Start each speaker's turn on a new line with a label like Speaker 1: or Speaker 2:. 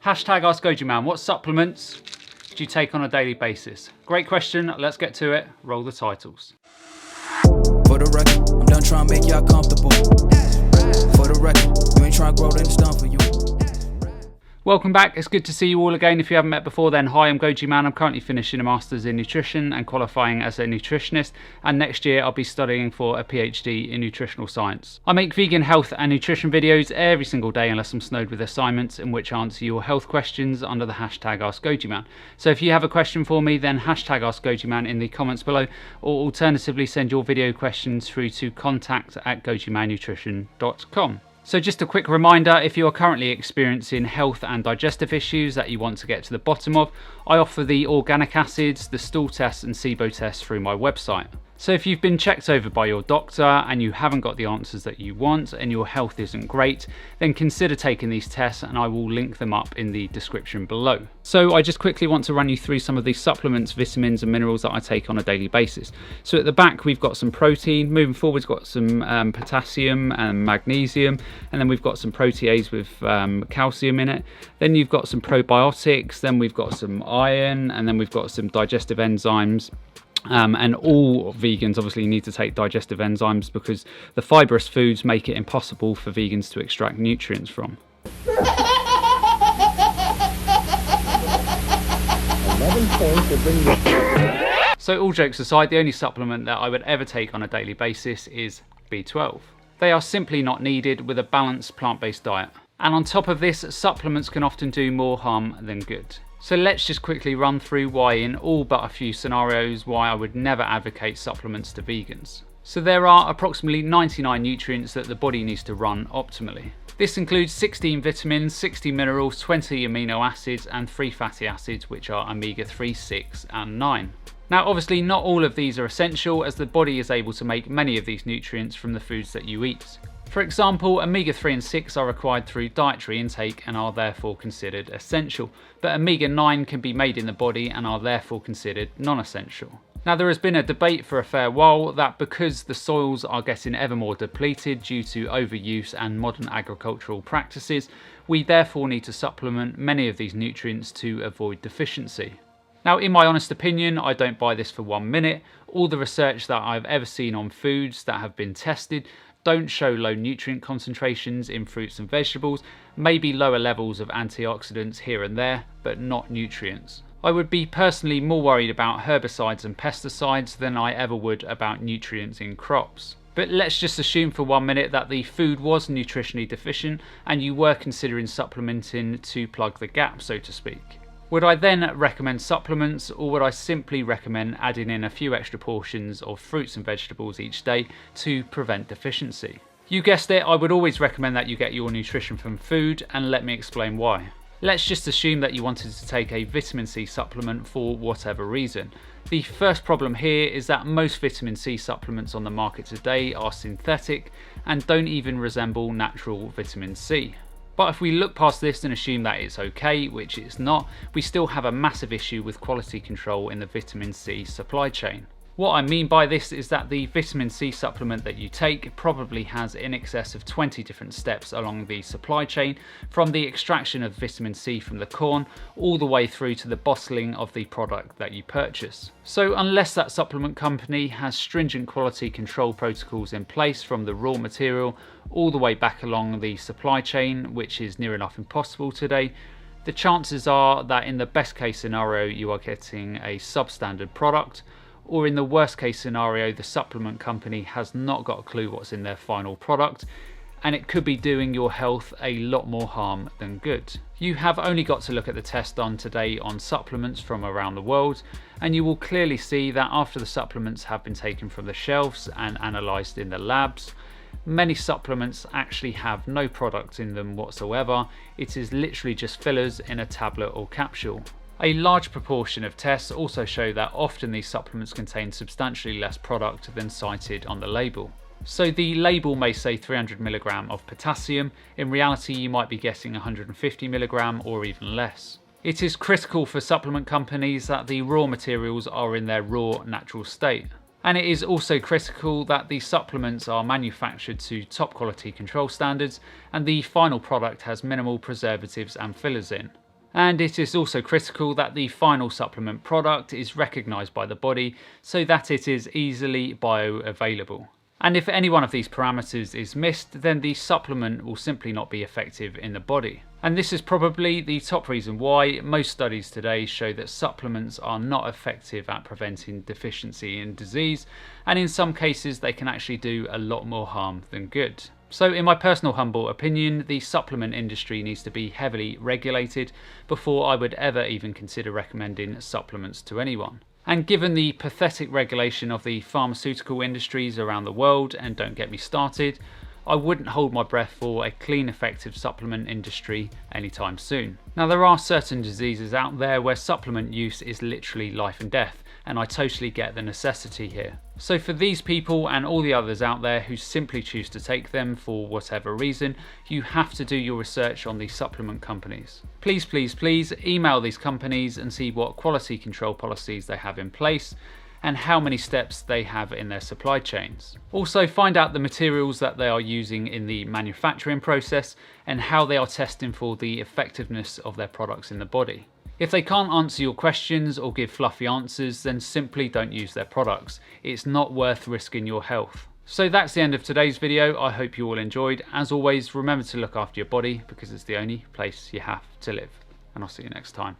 Speaker 1: Hashtag askgojiman, what supplements do you take on a daily basis? Great question, let's get to it. Roll the titles.
Speaker 2: For the record, I'm done trying to make y'all comfortable. For the record, you ain't trying to grow, then it's done for you.
Speaker 1: Welcome back, it's good to see you all again. If you haven't met before, then hi, I'm Gojiman. I'm currently finishing a Masters in Nutrition and qualifying as a nutritionist, and next year I'll be studying for a PhD in nutritional science. I make vegan health and nutrition videos every single day unless I'm snowed with assignments, in which I answer your health questions under the hashtag askgojiman. So if you have a question for me, then hashtag askgojiman in the comments below, or alternatively send your video questions through to contact@gojimannutrition.com. So just a quick reminder, if you are currently experiencing health and digestive issues that you want to get to the bottom of, I offer the organic acids, the stool tests and SIBO tests through my website. So if you've been checked over by your doctor and you haven't got the answers that you want and your health isn't great, then consider taking these tests, and I will link them up in the description below. So I just quickly want to run you through some of these supplements, vitamins and minerals that I take on a daily basis. So at the back we've got some protein, moving forward we've got some potassium and magnesium, and then we've got some protease with calcium in it. Then you've got some probiotics, then we've got some iron, and then we've got some digestive enzymes. And all vegans obviously need to take digestive enzymes because the fibrous foods make it impossible for vegans to extract nutrients from. So all jokes aside, the only supplement that I would ever take on a daily basis is B12. They are simply not needed with a balanced plant-based diet. And on top of this, supplements can often do more harm than good. So let's just quickly run through why in all but a few scenarios why I would never advocate supplements to vegans. So there are approximately 99 nutrients that the body needs to run optimally. This includes 16 vitamins, 60 minerals, 20 amino acids and 3 fatty acids, which are omega-3, 6 and 9. Now obviously not all of these are essential, as the body is able to make many of these nutrients from the foods that you eat. For example, omega-3 and 6 are required through dietary intake and are therefore considered essential, but omega-9 can be made in the body and are therefore considered non-essential. Now there has been a debate for a fair while that because the soils are getting ever more depleted due to overuse and modern agricultural practices, we therefore need to supplement many of these nutrients to avoid deficiency. Now in my honest opinion, I don't buy this for 1 minute. All the research that I've ever seen on foods that have been tested don't show low nutrient concentrations in fruits and vegetables, maybe lower levels of antioxidants here and there, but not nutrients. I would be personally more worried about herbicides and pesticides than I ever would about nutrients in crops. But let's just assume for 1 minute that the food was nutritionally deficient and you were considering supplementing to plug the gap, so to speak. Would I then recommend supplements, or would I simply recommend adding in a few extra portions of fruits and vegetables each day to prevent deficiency? You guessed it, I would always recommend that you get your nutrition from food, and let me explain why. Let's just assume that you wanted to take a vitamin C supplement for whatever reason. The first problem here is that most vitamin C supplements on the market today are synthetic and don't even resemble natural vitamin C. But if we look past this and assume that it's okay, which it's not, we still have a massive issue with quality control in the vitamin C supply chain. What I mean by this is that the vitamin C supplement that you take probably has in excess of 20 different steps along the supply chain, from the extraction of vitamin C from the corn all the way through to the bottling of the product that you purchase. So unless that supplement company has stringent quality control protocols in place from the raw material all the way back along the supply chain, which is near enough impossible today, the chances are that in the best case scenario you are getting a substandard product, or in the worst case scenario the supplement company has not got a clue what's in their final product, and it could be doing your health a lot more harm than good. You have only got to look at the tests done today on supplements from around the world, and you will clearly see that after the supplements have been taken from the shelves and analysed in the labs, many supplements actually have no product in them whatsoever. It is literally just fillers in a tablet or capsule. A large proportion of tests also show that often these supplements contain substantially less product than cited on the label. So the label may say 300 mg of potassium, in reality you might be getting 150 mg or even less. It is critical for supplement companies that the raw materials are in their raw natural state. And it is also critical that the supplements are manufactured to top quality control standards and the final product has minimal preservatives and fillers in. And it is also critical that the final supplement product is recognised by the body so that it is easily bioavailable. And if any one of these parameters is missed, then the supplement will simply not be effective in the body. And this is probably the top reason why most studies today show that supplements are not effective at preventing deficiency in disease, and in some cases they can actually do a lot more harm than good. So in my personal humble opinion, the supplement industry needs to be heavily regulated before I would ever even consider recommending supplements to anyone. And given the pathetic regulation of the pharmaceutical industries around the world, and don't get me started, I wouldn't hold my breath for a clean, effective supplement industry anytime soon. Now, there are certain diseases out there where supplement use is literally life and death, and I totally get the necessity here. So for these people and all the others out there who simply choose to take them for whatever reason, you have to do your research on these supplement companies. Please, please, please email these companies and see what quality control policies they have in place and how many steps they have in their supply chains. Also, find out the materials that they are using in the manufacturing process and how they are testing for the effectiveness of their products in the body. If they can't answer your questions or give fluffy answers, then simply don't use their products. It's not worth risking your health. So that's the end of today's video. I hope you all enjoyed. As always, remember to look after your body because it's the only place you have to live. And I'll see you next time.